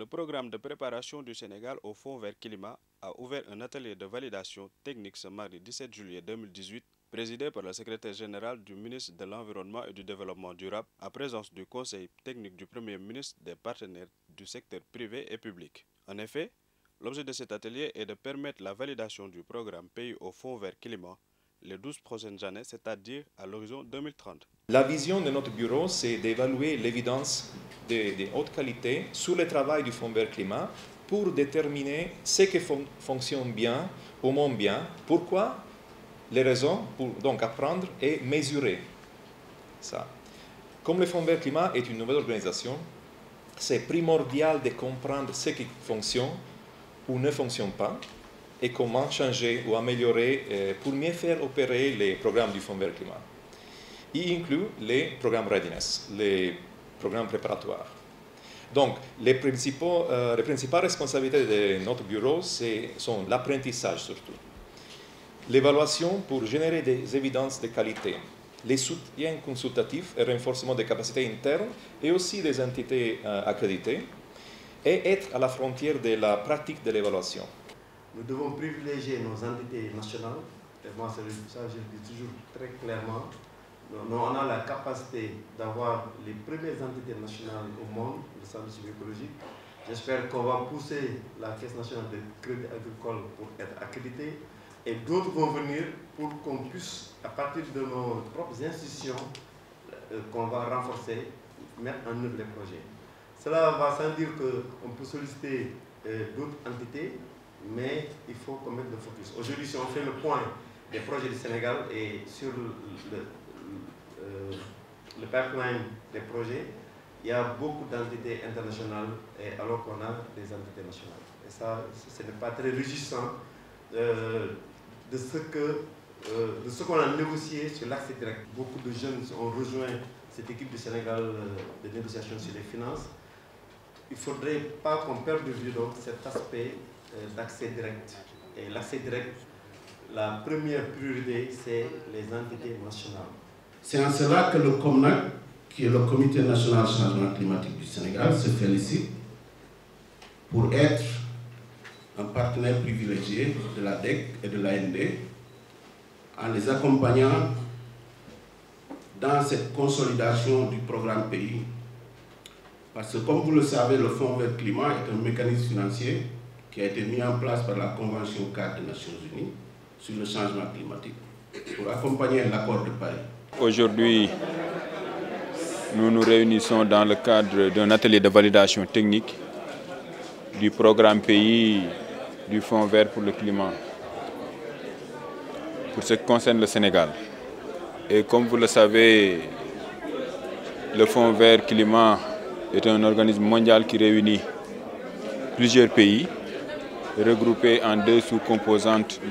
Le programme de préparation du Sénégal au Fonds vert climat a ouvert un atelier de validation technique ce mardi 17 juillet 2018, présidé par le secrétaire général du ministre de l'Environnement et du Développement durable, en présence du conseil technique du Premier ministre, des partenaires du secteur privé et public. En effet, l'objet de cet atelier est de permettre la validation du programme Pays au Fonds vert climat les 12 prochaines années, c'est-à-dire à l'horizon 2030. La vision de notre bureau, c'est d'évaluer l'évidence de haute qualité sur le travail du Fonds vert climat pour déterminer ce qui fonctionne bien, au moins bien, pourquoi, les raisons pour donc apprendre et mesurer ça. Comme le Fonds vert climat est une nouvelle organisation, c'est primordial de comprendre ce qui fonctionne ou ne fonctionne pas et comment changer ou améliorer pour mieux faire opérer les programmes du Fonds vert climat. Il inclut les programmes readiness, les programmes préparatoires. Donc, les principales responsabilités de notre bureau sont l'apprentissage surtout, l'évaluation pour générer des évidences de qualité, les soutiens consultatifs et renforcement des capacités internes et aussi des entités accréditées, et être à la frontière de la pratique de l'évaluation. Nous devons privilégier nos entités nationales, et moi ça je le dis toujours très clairement. Nous, on a la capacité d'avoir les premières entités nationales au monde, le centre écologique. J'espère qu'on va pousser la Caisse nationale de crédit agricole pour être accréditée et d'autres vont venir pour qu'on puisse, à partir de nos propres institutions, qu'on va renforcer, mettre en œuvre les projets. Cela va sans dire qu'on peut solliciter d'autres entités, mais il faut qu'on mette le focus. Aujourd'hui, si on fait le point des projets du Sénégal et sur le pipeline des projets, il y a beaucoup d'entités internationales alors qu'on a des entités nationales. Et ça, ce n'est pas très réjouissant de ce qu'on a négocié sur l'accès direct. Beaucoup de jeunes ont rejoint cette équipe du Sénégal de négociation sur les finances. Il ne faudrait pas qu'on perde de vue donc cet aspect d'accès direct. Et l'accès direct, la première priorité, c'est les entités nationales. C'est en cela que le COMNAC, qui est le Comité national changement climatique du Sénégal, se félicite pour être un partenaire privilégié de la DEC et de l'AND en les accompagnant dans cette consolidation du programme pays. Parce que comme vous le savez, le Fonds vert climat est un mécanisme financier qui a été mis en place par la Convention cadre des Nations Unies sur le changement climatique pour accompagner l'accord de Paris. Aujourd'hui, nous nous réunissons dans le cadre d'un atelier de validation technique du programme pays du Fonds vert pour le climat pour ce qui concerne le Sénégal. Et comme vous le savez, le Fonds vert climat est un organisme mondial qui réunit plusieurs pays regroupés en deux sous-composantes,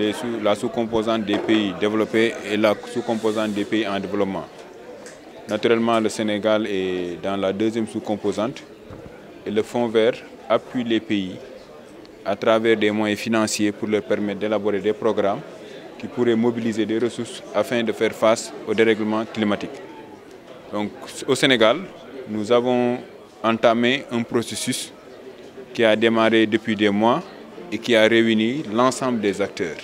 la sous-composante des pays développés et la sous-composante des pays en développement. Naturellement, le Sénégal est dans la deuxième sous-composante et le Fonds vert appuie les pays à travers des moyens financiers pour leur permettre d'élaborer des programmes qui pourraient mobiliser des ressources afin de faire face au dérèglement climatique. Donc, au Sénégal, nous avons entamé un processus qui a démarré depuis des mois et qui a réuni l'ensemble des acteurs.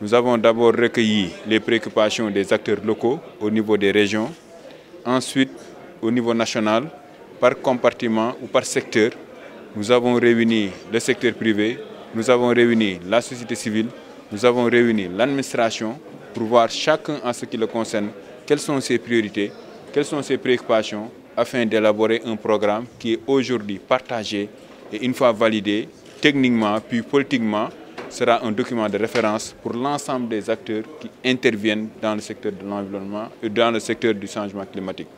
Nous avons d'abord recueilli les préoccupations des acteurs locaux au niveau des régions, ensuite au niveau national, par compartiment ou par secteur. Nous avons réuni le secteur privé, nous avons réuni la société civile, nous avons réuni l'administration pour voir chacun en ce qui le concerne, quelles sont ses priorités, quelles sont ses préoccupations, afin d'élaborer un programme qui est aujourd'hui partagé et une fois validé, techniquement puis politiquement, sera un document de référence pour l'ensemble des acteurs qui interviennent dans le secteur de l'environnement et dans le secteur du changement climatique.